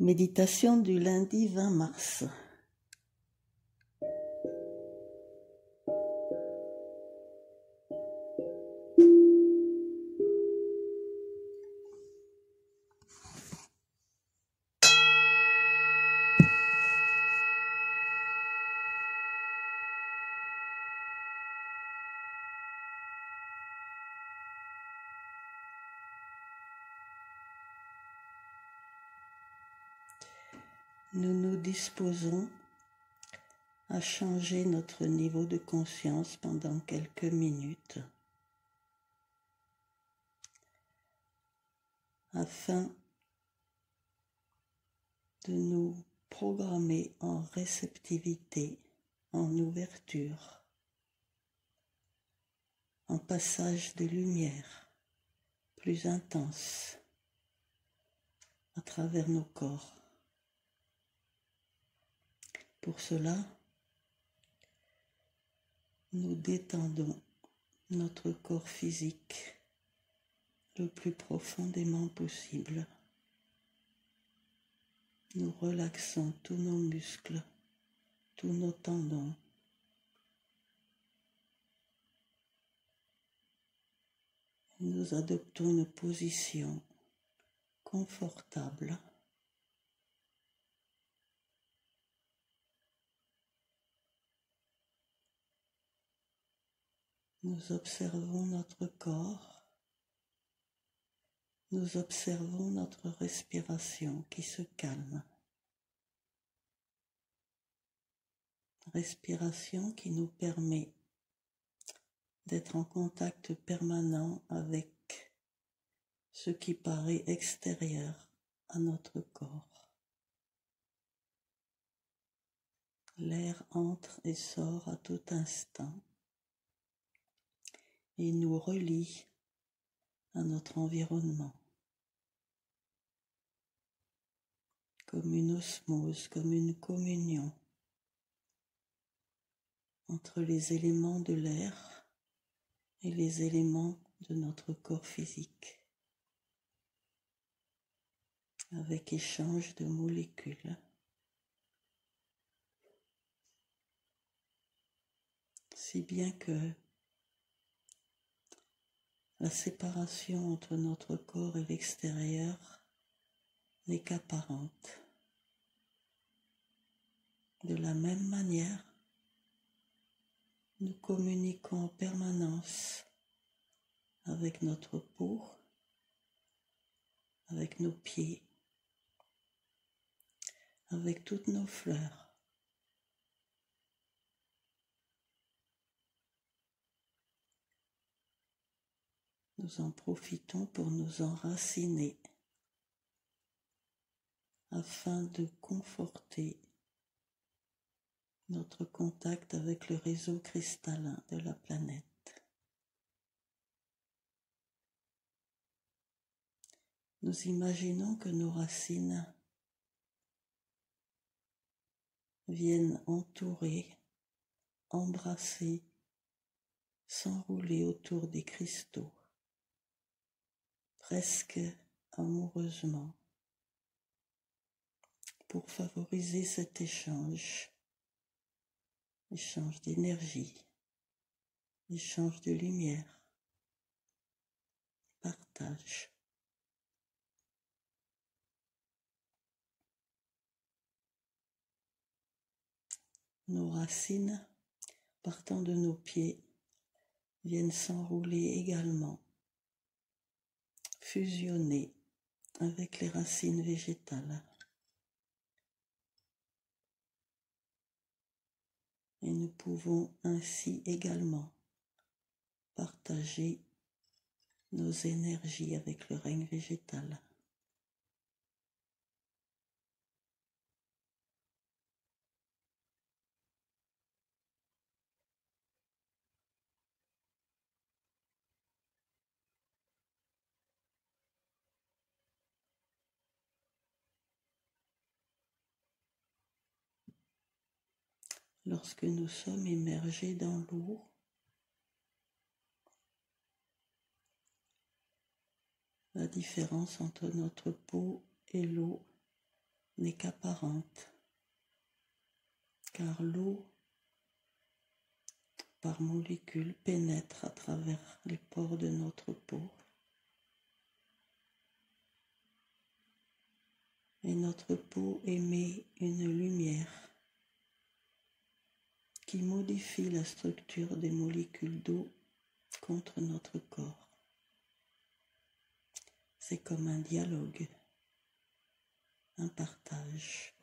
Méditation du lundi 20 mars. Nous nous disposons à changer notre niveau de conscience pendant quelques minutes afin de nous programmer en réceptivité, en ouverture, en passage de lumière plus intense à travers nos corps. Pour cela, nous détendons notre corps physique le plus profondément possible. Nous relaxons tous nos muscles, tous nos tendons. Nous adoptons une position confortable. Nous observons notre corps. Nous observons notre respiration qui se calme. Respiration qui nous permet d'être en contact permanent avec ce qui paraît extérieur à notre corps. L'air entre et sort à tout instant et nous relie à notre environnement. Comme une osmose, comme une communion entre les éléments de l'air et les éléments de notre corps physique, avec échange de molécules. Si bien que la séparation entre notre corps et l'extérieur n'est qu'apparente. De la même manière, nous communiquons en permanence avec notre peau, avec nos pieds, avec toutes nos fleurs. Nous en profitons pour nous enraciner afin de conforter notre contact avec le réseau cristallin de la planète. Nous imaginons que nos racines viennent entourer, embrasser, s'enrouler autour des cristaux, presque amoureusement, pour favoriser cet échange d'énergie, échange de lumière, partage. Nos racines, partant de nos pieds, viennent s'enrouler également, fusionner avec les racines végétales. Et nous pouvons ainsi également partager nos énergies avec le règne végétal. Lorsque nous sommes immergés dans l'eau, la différence entre notre peau et l'eau n'est qu'apparente, car l'eau, par molécules, pénètre à travers les pores de notre peau. Et notre peau émet une lumière qui modifie la structure des molécules d'eau contre notre corps. C'est comme un dialogue, un partage.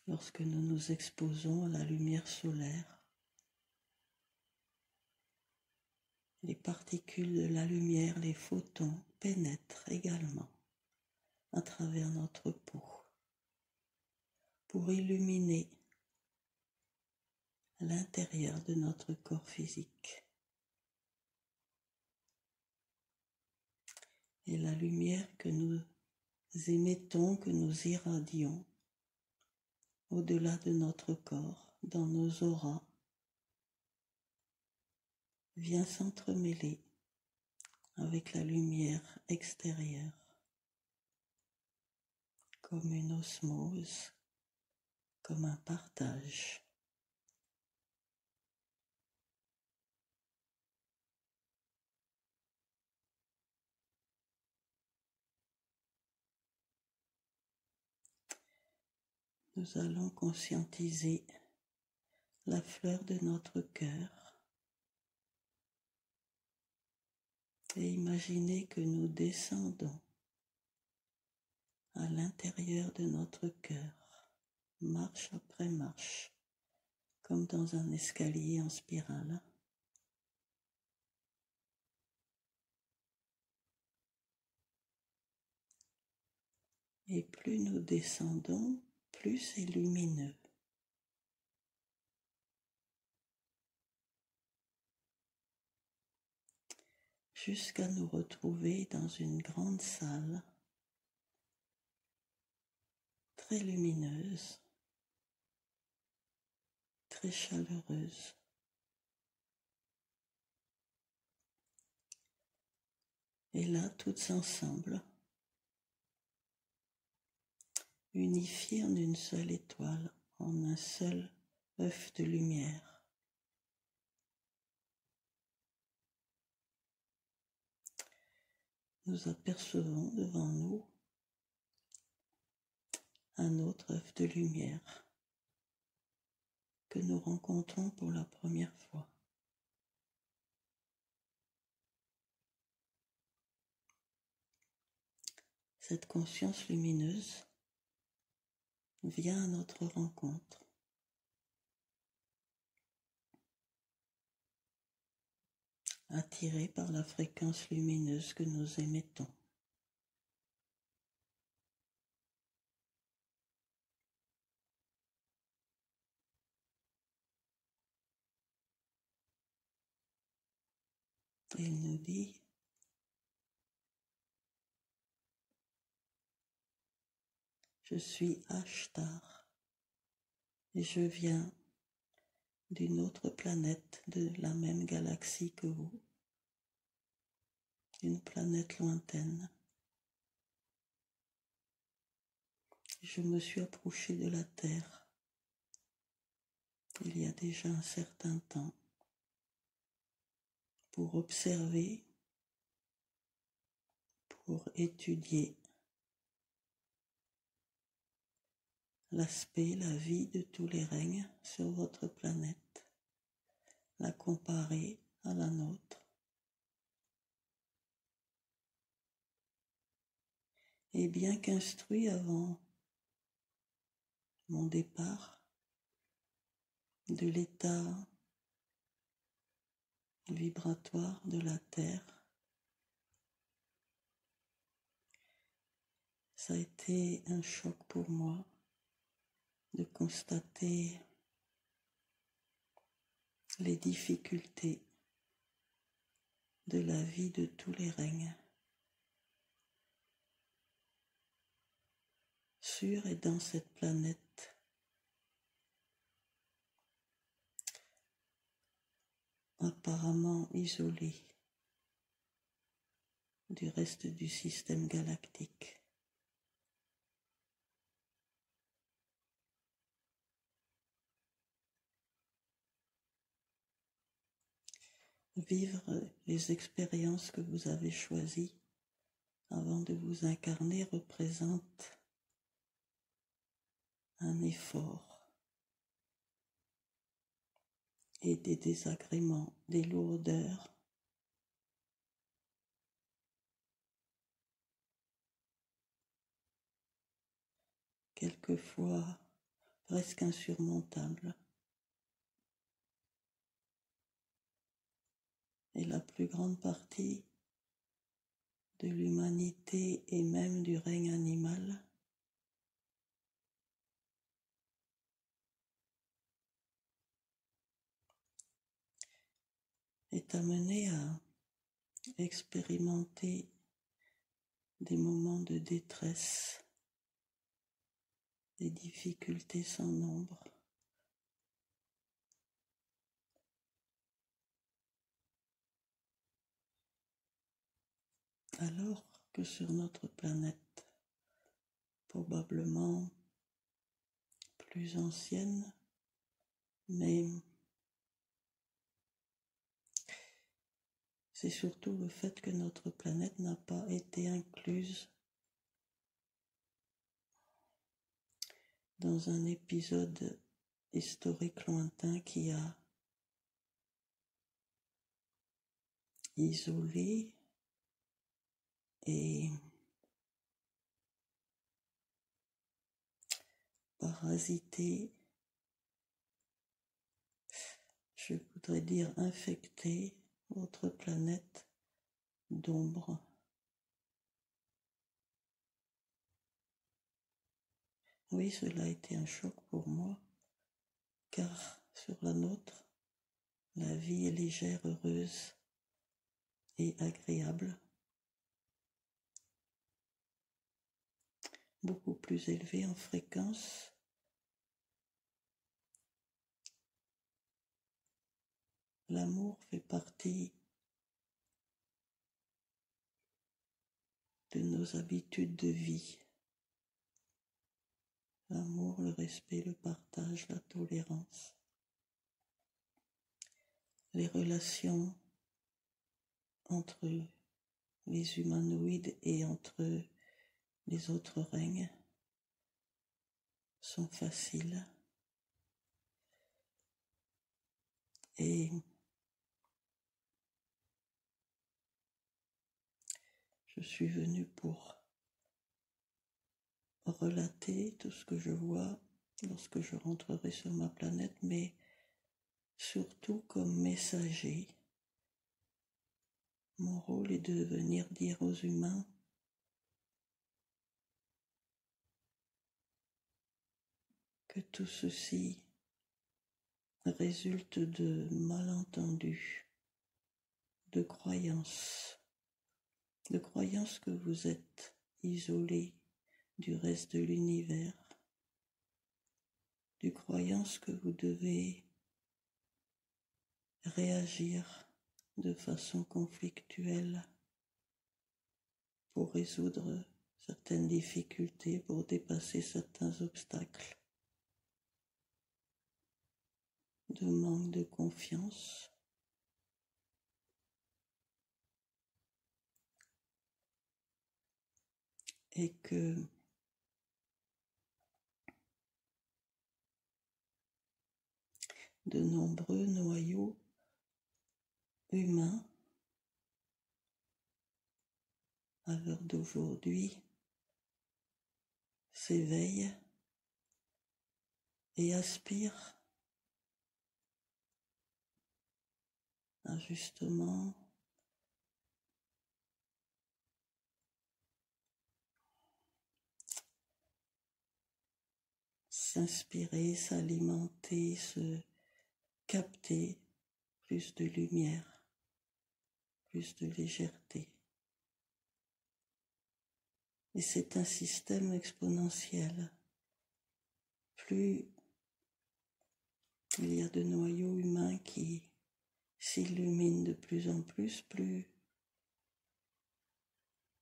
Lorsque nous nous exposons à la lumière solaire, les particules de la lumière, les photons, pénètrent également à travers notre peau pour illuminer l'intérieur de notre corps physique. Et la lumière que nous émettons, que nous irradions au-delà de notre corps, dans nos auras, vient s'entremêler avec la lumière extérieure, comme une osmose, comme un partage. Nous allons conscientiser la fleur de notre cœur et imaginer que nous descendons à l'intérieur de notre cœur, marche après marche, comme dans un escalier en spirale. Et plus nous descendons, plus c'est lumineux. Jusqu'à nous retrouver dans une grande salle très lumineuse, très chaleureuse. Et là, toutes ensemble, unifiées en une seule étoile, en un seul œuf de lumière. Nous apercevons devant nous un autre œuf de lumière que nous rencontrons pour la première fois. Cette conscience lumineuse vient à notre rencontre. Attirée par la fréquence lumineuse que nous émettons. Et il nous dit: je suis Ashtar et je viens d'une autre planète de la même galaxie que vous, une planète lointaine. Je me suis approché de la Terre il y a déjà un certain temps pour observer, pour étudier l'aspect, la vie de tous les règnes sur votre planète, la comparer à la nôtre. Et bien qu'instruit avant mon départ de l'état vibratoire de la Terre, ça a été un choc pour moi de constater les difficultés de la vie de tous les règnes, sur et dans cette planète. apparemment isolé du reste du système galactique. Vivre les expériences que vous avez choisies avant de vous incarner représente un effort et des désagréments, des lourdeurs, quelquefois presque insurmontables. Et la plus grande partie de l'humanité et même du règne animal est amenée à expérimenter des moments de détresse, des difficultés sans nombre. Alors que sur notre planète, probablement plus ancienne, mais c'est surtout le fait que notre planète n'a pas été incluse dans un épisode historique lointain qui a isolé et parasité, je voudrais dire infecté votre planète d'ombre. Oui, cela a été un choc pour moi, car sur la nôtre, la vie est légère, heureuse et agréable, beaucoup plus élevée en fréquence. L'amour fait partie de nos habitudes de vie. L'amour, le respect, le partage, la tolérance. Les relations entre les humanoïdes et entre les autres règnes sont faciles. Et je suis venu pour relater tout ce que je vois lorsque je rentrerai sur ma planète, mais surtout comme messager. Mon rôle est de venir dire aux humains que tout ceci résulte de malentendus, de croyances que vous êtes isolés du reste de l'univers, de croyances que vous devez réagir de façon conflictuelle pour résoudre certaines difficultés, pour dépasser certains obstacles, de manque de confiance. Et que de nombreux noyaux humains, à l'heure d'aujourd'hui, s'éveillent et aspirent à justement s'inspirer, s'alimenter, se capter plus de lumière, plus de légèreté. Et c'est un système exponentiel. Plus il y a de noyaux humains qui s'illumine de plus en plus, plus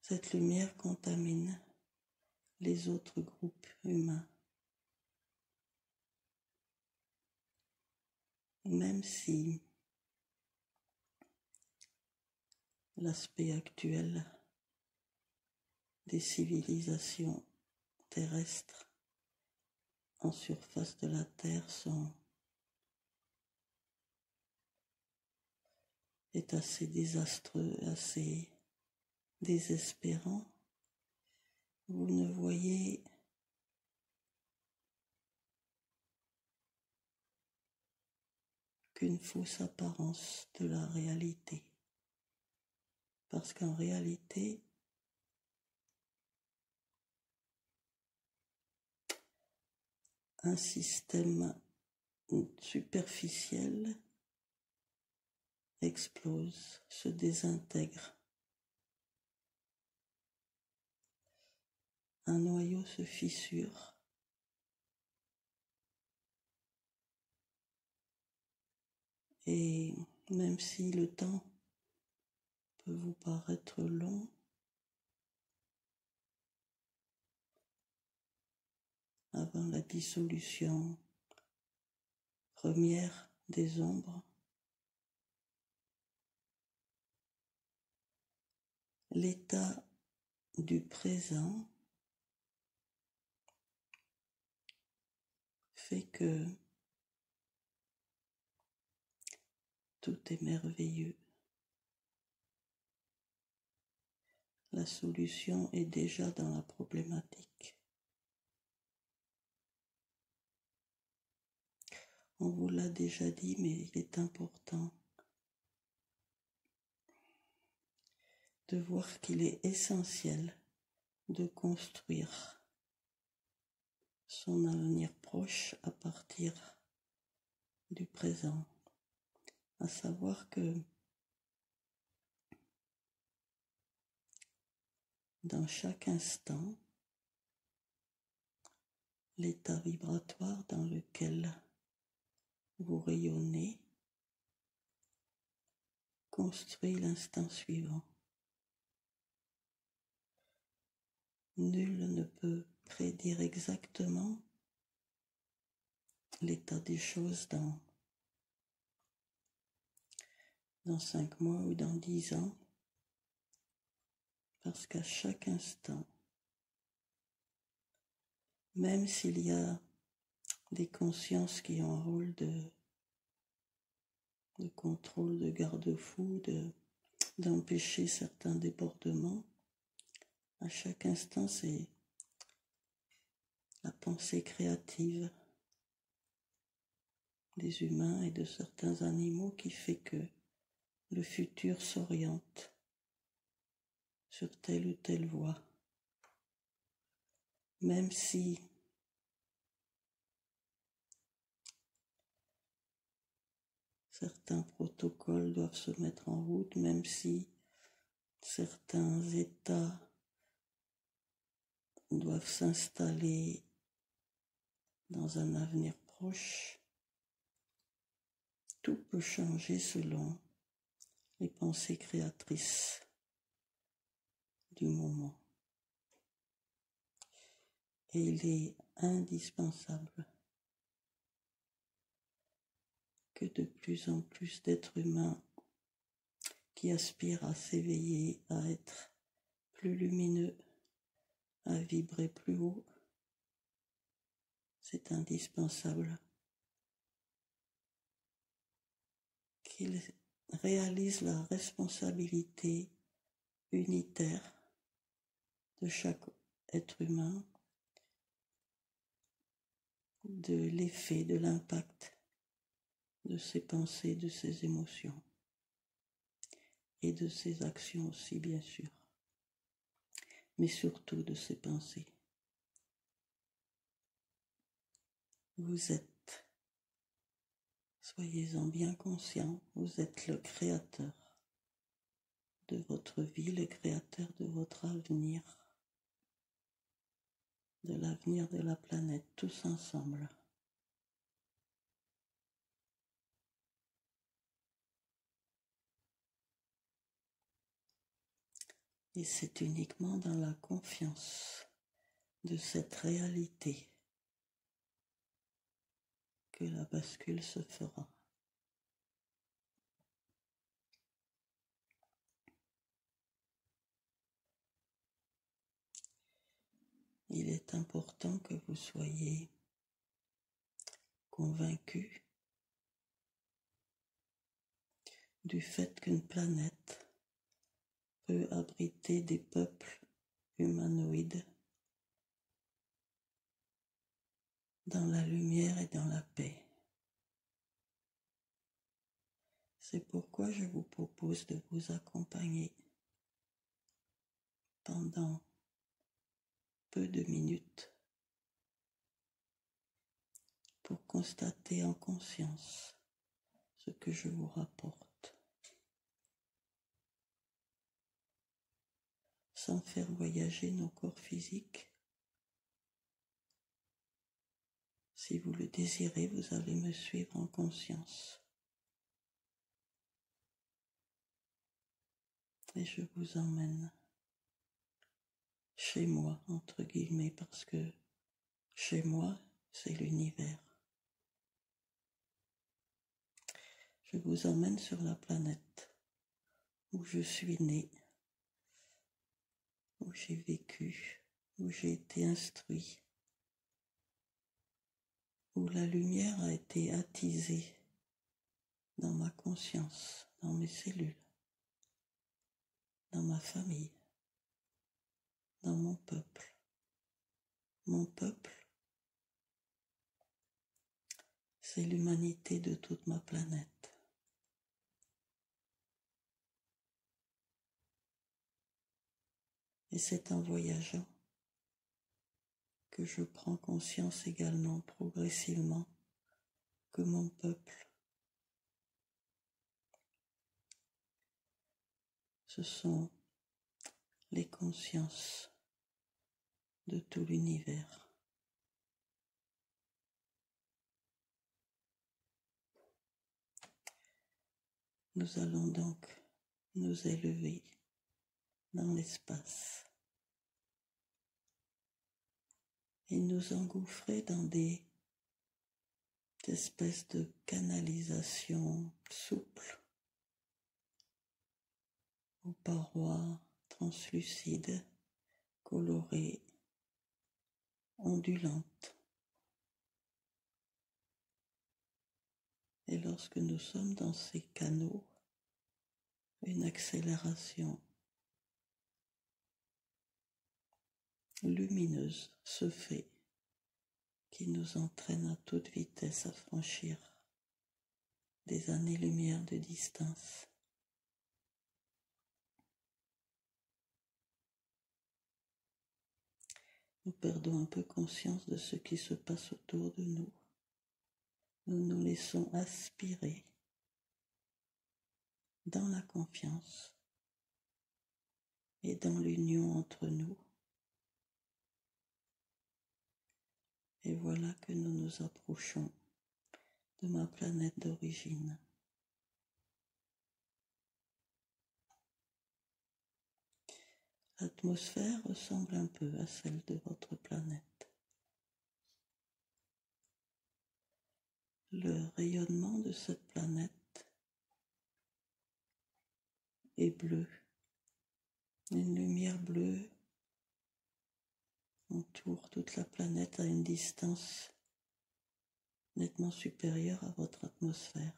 cette lumière contamine les autres groupes humains. Même si l'aspect actuel des civilisations terrestres en surface de la Terre est assez désastreux, assez désespérant. Vous ne voyez qu'une fausse apparence de la réalité. Parce qu'en réalité, un système superficiel explose, se désintègre. Un noyau se fissure. Et même si le temps peut vous paraître long, avant la dissolution première des ombres, l'état du présent fait que tout est merveilleux. La solution est déjà dans la problématique. On vous l'a déjà dit, mais il est important de voir qu'il est essentiel de construire son avenir proche à partir du présent. À savoir que dans chaque instant, l'état vibratoire dans lequel vous rayonnez construit l'instant suivant. Nul ne peut prédire exactement l'état des choses dans 5 mois ou dans 10 ans, parce qu'à chaque instant, même s'il y a des consciences qui ont un rôle de contrôle, de garde-fou, d'empêcher certains débordements, à chaque instant, c'est la pensée créative des humains et de certains animaux qui fait que le futur s'oriente sur telle ou telle voie. Même si certains protocoles doivent se mettre en route, même si certains états doivent s'installer dans un avenir proche, tout peut changer selon les pensées créatrices du moment. Et il est indispensable que de plus en plus d'êtres humains qui aspirent à s'éveiller, à être plus lumineux, à vibrer plus haut, c'est indispensable qu'ils réalisent la responsabilité unitaire de chaque être humain, de l'effet, de l'impact de ses pensées, de ses émotions et de ses actions aussi, bien sûr, mais surtout de ses pensées. Vous êtes, soyez-en bien conscients, vous êtes le créateur de votre vie, le créateur de votre avenir, de l'avenir de la planète, tous ensemble. Et c'est uniquement dans la confiance de cette réalité que la bascule se fera. Il est important que vous soyez convaincus du fait qu'une planète peut abriter des peuples humanoïdes dans la lumière et dans la paix. C'est pourquoi je vous propose de vous accompagner pendant peu de minutes pour constater en conscience ce que je vous rapporte, sans faire voyager nos corps physiques. Si vous le désirez, vous allez me suivre en conscience. Et je vous emmène chez moi, entre guillemets, parce que chez moi, c'est l'univers. Je vous emmène sur la planète où je suis né, où j'ai vécu, où j'ai été instruit, où la lumière a été attisée dans ma conscience, dans mes cellules, dans ma famille, dans mon peuple. Mon peuple, c'est l'humanité de toute ma planète. Et c'est en voyageant que je prends conscience également progressivement que mon peuple, ce sont les consciences de tout l'univers. Nous allons donc nous élever dans l'espace et nous engouffrer dans des espèces de canalisations souples aux parois translucides, colorées, ondulantes. Et lorsque nous sommes dans ces canaux, une accélération lumineuse se fait qui nous entraîne à toute vitesse à franchir des années-lumière de distance. Nous perdons un peu conscience de ce qui se passe autour de nous. Nous nous laissons aspirer dans la confiance et dans l'union entre nous. Et voilà que nous nous approchons de ma planète d'origine. L'atmosphère ressemble un peu à celle de votre planète. Le rayonnement de cette planète est bleu. Une lumière bleue entoure toute la planète à une distance nettement supérieure à votre atmosphère.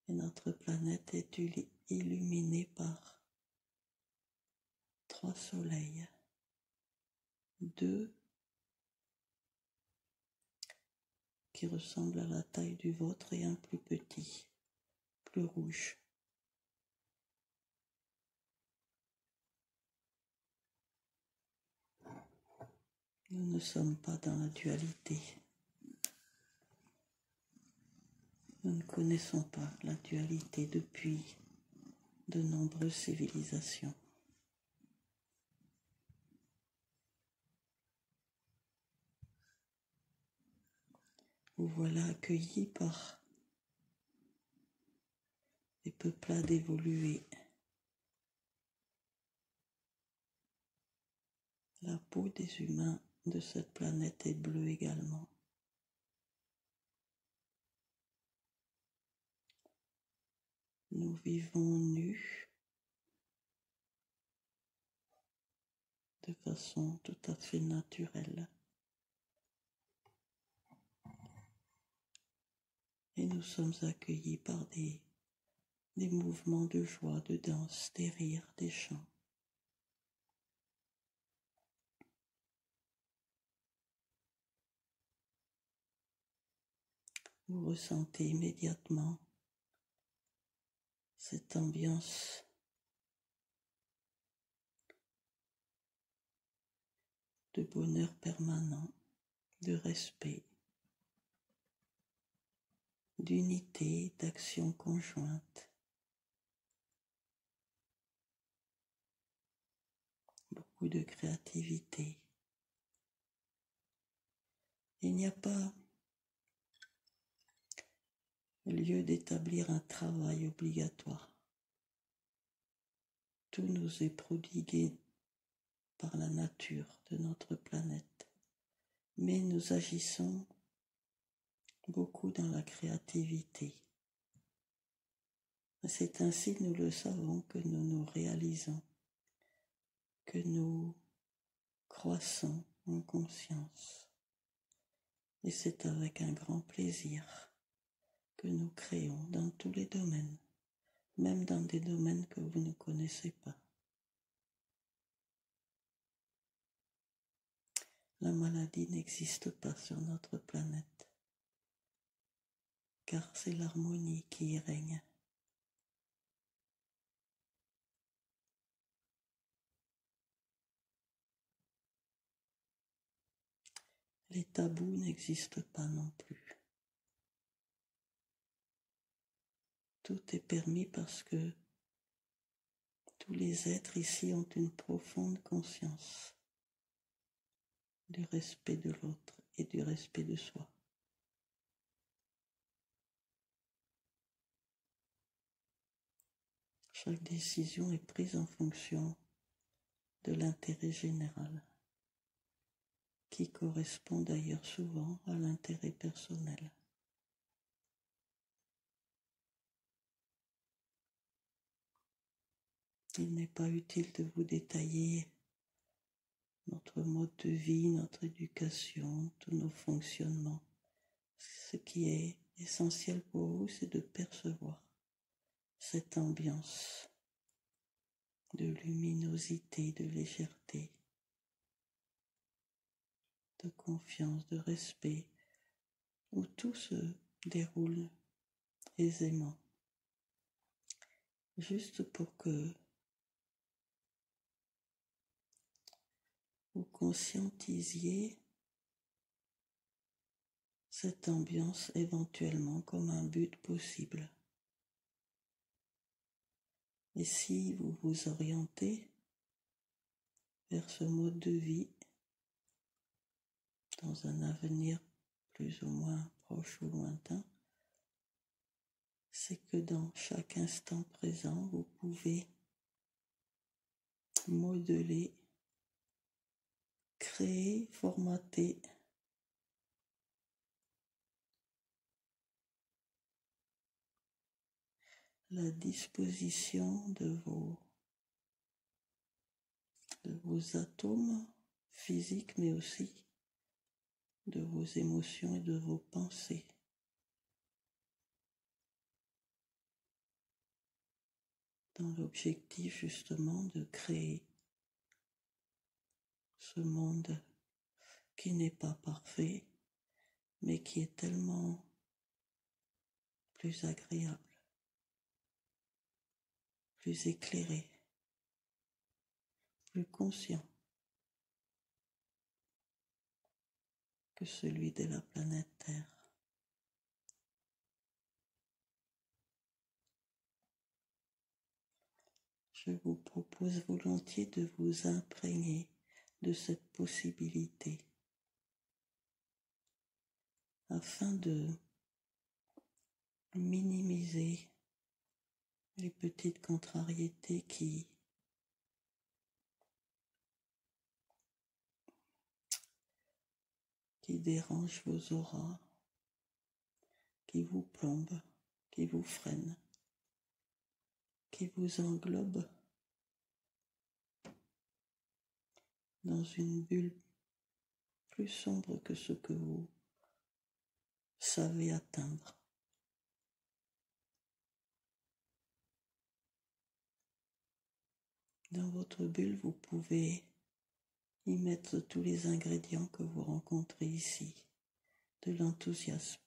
Et notre planète est illuminée par 3 soleils, 2 qui ressemblent à la taille du vôtre et un plus petit, plus rouge. Nous ne sommes pas dans la dualité. Nous ne connaissons pas la dualité depuis de nombreuses civilisations. Vous voilà accueillis par et peuplades évoluées. La peau des humains de cette planète est bleue également. Nous vivons nus de façon tout à fait naturelle. Et nous sommes accueillis par des mouvements de joie, de danse, des rires, des chants. Vous ressentez immédiatement cette ambiance de bonheur permanent, de respect, d'unité, d'action conjointe. Beaucoup de créativité. Il n'y a pas lieu d'établir un travail obligatoire. Tout nous est prodigué par la nature de notre planète, mais nous agissons beaucoup dans la créativité. C'est ainsi, nous le savons, que nous nous réalisons, que nous croissons en conscience. Et c'est avec un grand plaisir que nous créons dans tous les domaines, même dans des domaines que vous ne connaissez pas. La maladie n'existe pas sur notre planète, car c'est l'harmonie qui y règne. Les tabous n'existent pas non plus. Tout est permis parce que tous les êtres ici ont une profonde conscience du respect de l'autre et du respect de soi. Chaque décision est prise en fonction de l'intérêt général, qui correspond d'ailleurs souvent à l'intérêt personnel. Il n'est pas utile de vous détailler notre mode de vie, notre éducation, tous nos fonctionnements. Ce qui est essentiel pour vous, c'est de percevoir cette ambiance de luminosité, de légèreté, de confiance, de respect, où tout se déroule aisément. Juste pour que vous conscientisiez cette ambiance éventuellement comme un but possible. Et si vous vous orientez vers ce mode de vie dans un avenir plus ou moins proche ou lointain, c'est que dans chaque instant présent, vous pouvez modeler, créer, formater la disposition de vos atomes physiques, mais aussi de vos émotions et de vos pensées. Dans l'objectif justement de créer ce monde qui n'est pas parfait, mais qui est tellement plus agréable, plus éclairé, plus conscient que celui de la planète Terre. Je vous propose volontiers de vous imprégner de cette possibilité afin de minimiser les petites contrariétés qui dérangent vos auras, qui vous plombent, qui vous freinent, qui vous englobent dans une bulle plus sombre que ce que vous savez atteindre. Dans votre bulle, vous pouvez y mettre tous les ingrédients que vous rencontrez ici, de l'enthousiasme,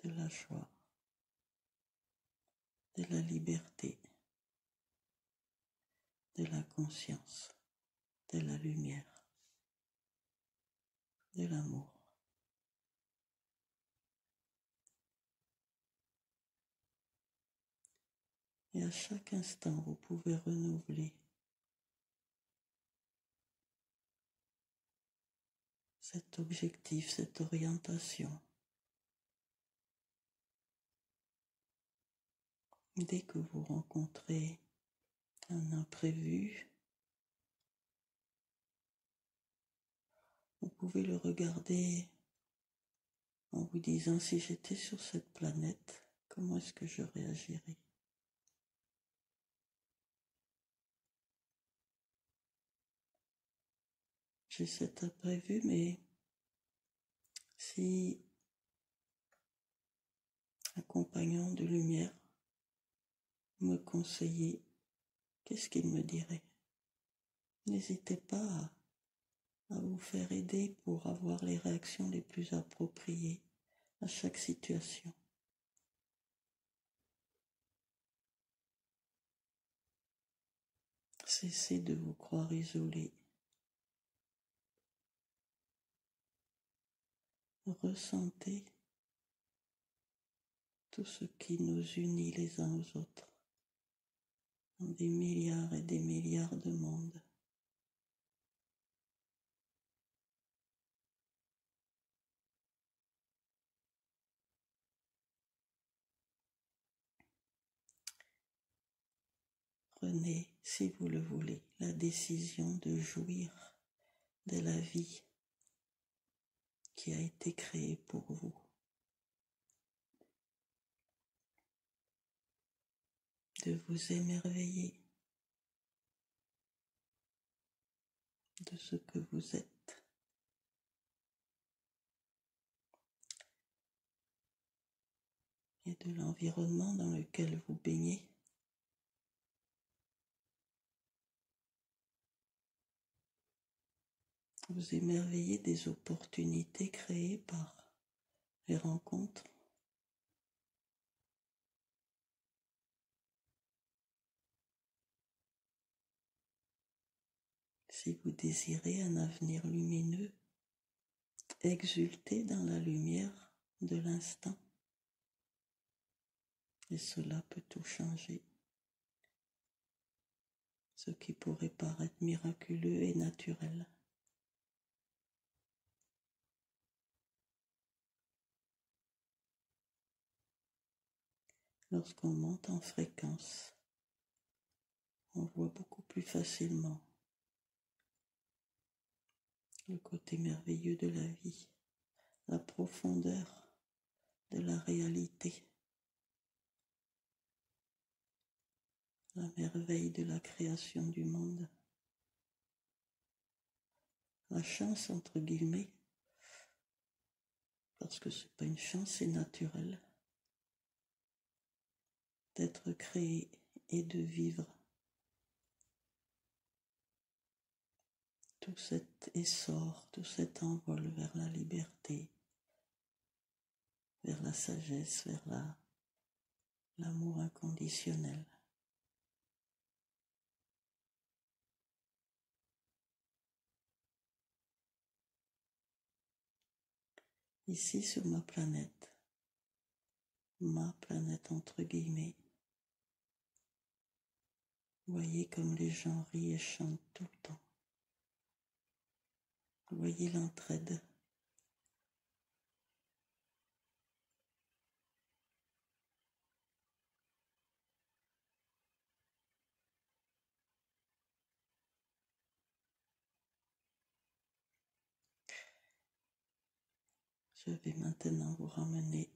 de la joie, de la liberté, de la conscience, de la lumière, de l'amour. Et à chaque instant, vous pouvez renouveler cet objectif, cette orientation. Dès que vous rencontrez un imprévu, vous pouvez le regarder en vous disant, si j'étais sur cette planète, comment est-ce que je réagirais? J'ai cet imprévu, mais si un compagnon de lumière me conseillait, qu'est-ce qu'il me dirait? N'hésitez pas à vous faire aider pour avoir les réactions les plus appropriées à chaque situation. Cessez de vous croire isolé. Ressentez tout ce qui nous unit les uns aux autres dans des milliards et des milliards de mondes. Prenez, si vous le voulez, la décision de jouir de la vie qui a été créée pour vous. De vous émerveiller de ce que vous êtes. Et de l'environnement dans lequel vous baignez. Vous émerveillez des opportunités créées par les rencontres. Si vous désirez un avenir lumineux, exultez dans la lumière de l'instant. Et cela peut tout changer. Ce qui pourrait paraître miraculeux et naturel. Lorsqu'on monte en fréquence, on voit beaucoup plus facilement le côté merveilleux de la vie, la profondeur de la réalité, la merveille de la création du monde, la chance entre guillemets, parce que c'est pas une chance, c'est naturel, d'être créé et de vivre tout cet essor, tout cet envol vers la liberté, vers la sagesse, vers l'amour inconditionnel. Ici sur ma planète entre guillemets, voyez comme les gens rient et chantent tout le temps. Voyez l'entraide. Je vais maintenant vous ramener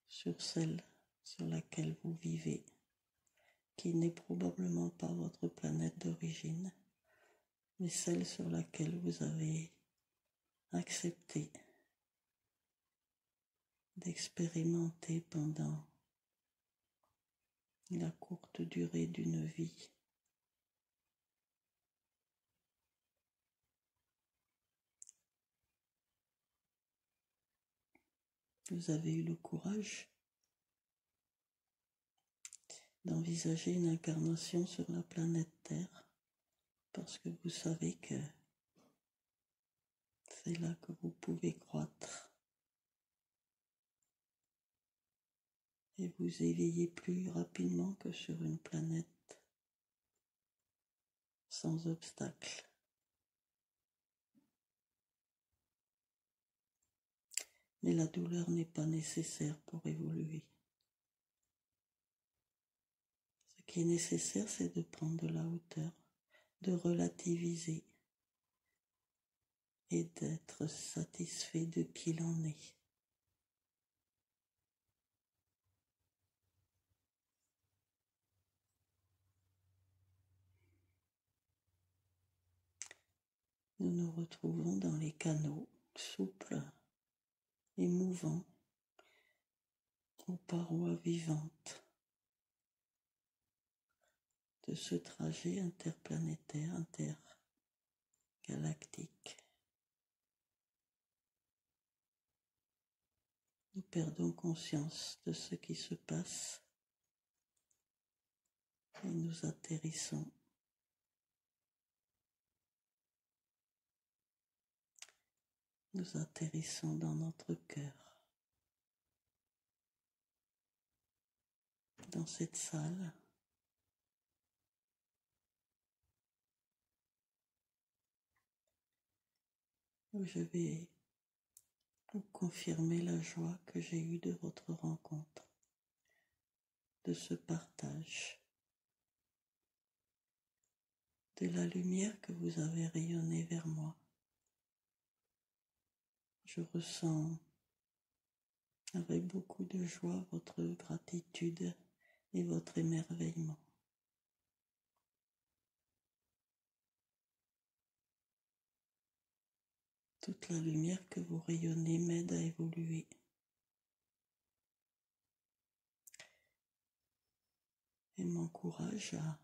sur celle sur laquelle vous vivez, qui n'est probablement pas votre planète d'origine, mais celle sur laquelle vous avez accepté d'expérimenter pendant la courte durée d'une vie. Vous avez eu le courage d'envisager une incarnation sur la planète Terre parce que vous savez que c'est là que vous pouvez croître et vous éveiller plus rapidement que sur une planète sans obstacle. Mais la douleur n'est pas nécessaire pour évoluer. Ce qui est nécessaire, c'est de prendre de la hauteur, de relativiser et d'être satisfait de qui l'on est. Nous nous retrouvons dans les canaux souples et mouvants aux parois vivantes de ce trajet interplanétaire, intergalactique. Nous perdons conscience de ce qui se passe et nous atterrissons dans notre cœur, dans cette salle où je vais vous confirmer la joie que j'ai eue de votre rencontre, de ce partage, de la lumière que vous avez rayonnée vers moi. Je ressens avec beaucoup de joie votre gratitude et votre émerveillement. Toute la lumière que vous rayonnez m'aide à évoluer. Et m'encourage à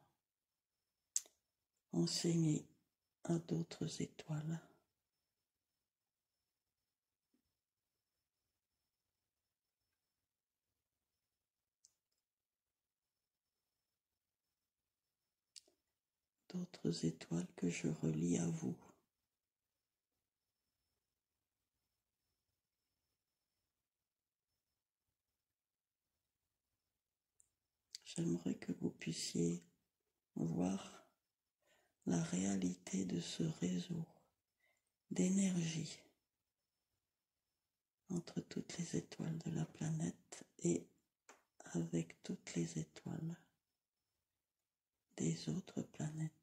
enseigner à d'autres étoiles. D'autres étoiles que je relie à vous. J'aimerais que vous puissiez voir la réalité de ce réseau d'énergie entre toutes les étoiles de la planète et avec toutes les étoiles des autres planètes.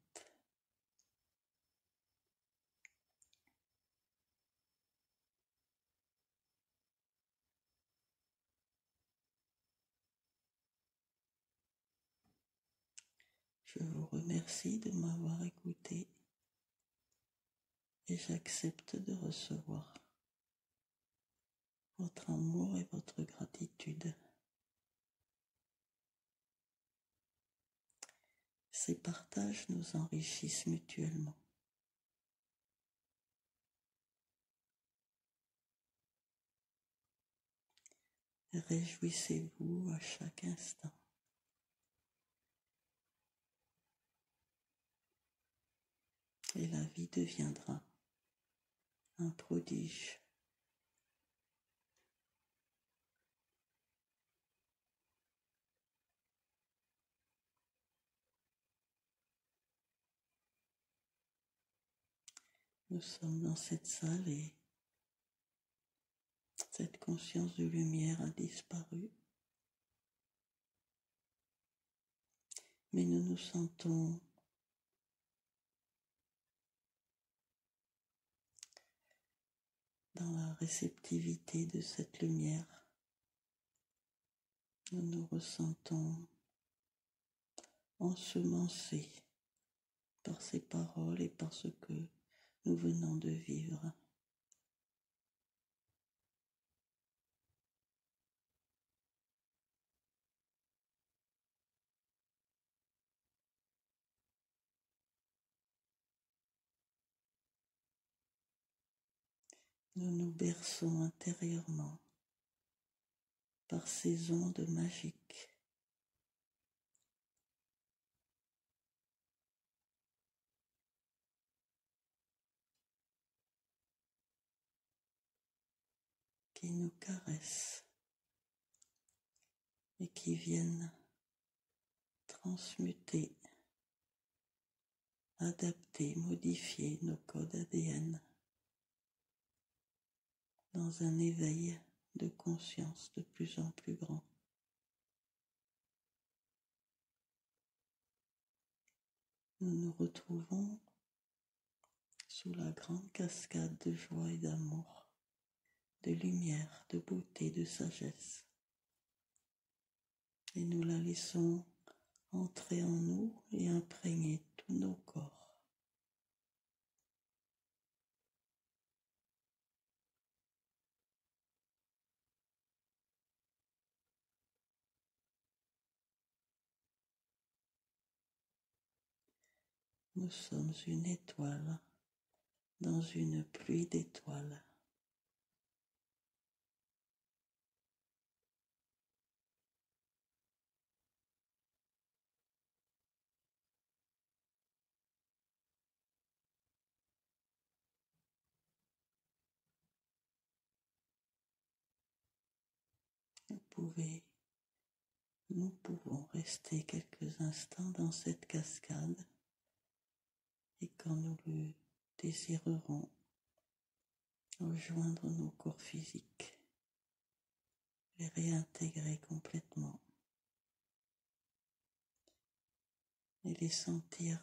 Je vous remercie de m'avoir écouté et j'accepte de recevoir votre amour et votre gratitude. Ces partages nous enrichissent mutuellement. Réjouissez-vous à chaque instant. Et la vie deviendra un prodige. Nous sommes dans cette salle et cette conscience de lumière a disparu. Mais nous nous sentons dans la réceptivité de cette lumière, nous nous ressentons ensemencés par ces paroles et par ce que nous venons de vivre. Nous nous berçons intérieurement par ces ondes magiques qui nous caressent et qui viennent transmuter, adapter, modifier nos codes ADN dans un éveil de conscience de plus en plus grand. Nous nous retrouvons sous la grande cascade de joie et d'amour, de lumière, de beauté, de sagesse. Et nous la laissons entrer en nous et imprégner tous nos corps. Nous sommes une étoile dans une pluie d'étoiles. Nous pouvons rester quelques instants dans cette cascade et quand nous le désirerons, rejoindre nos corps physiques, les réintégrer complètement et les sentir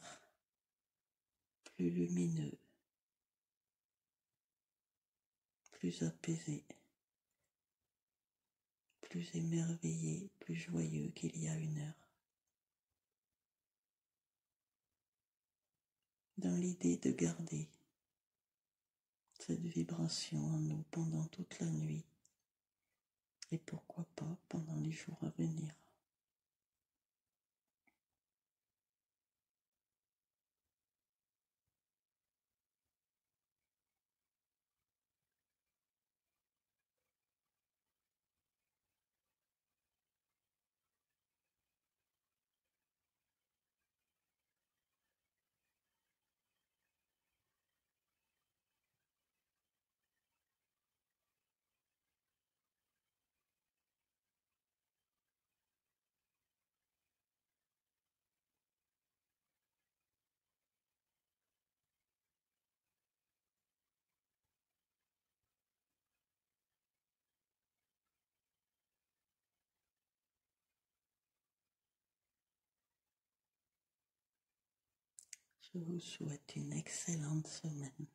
plus lumineux, plus apaisés, plus émerveillés, plus joyeux qu'il y a une heure. Dans l'idée de garder cette vibration en nous pendant toute la nuit et pourquoi pas pendant les jours à venir. Je vous souhaite une excellente semaine.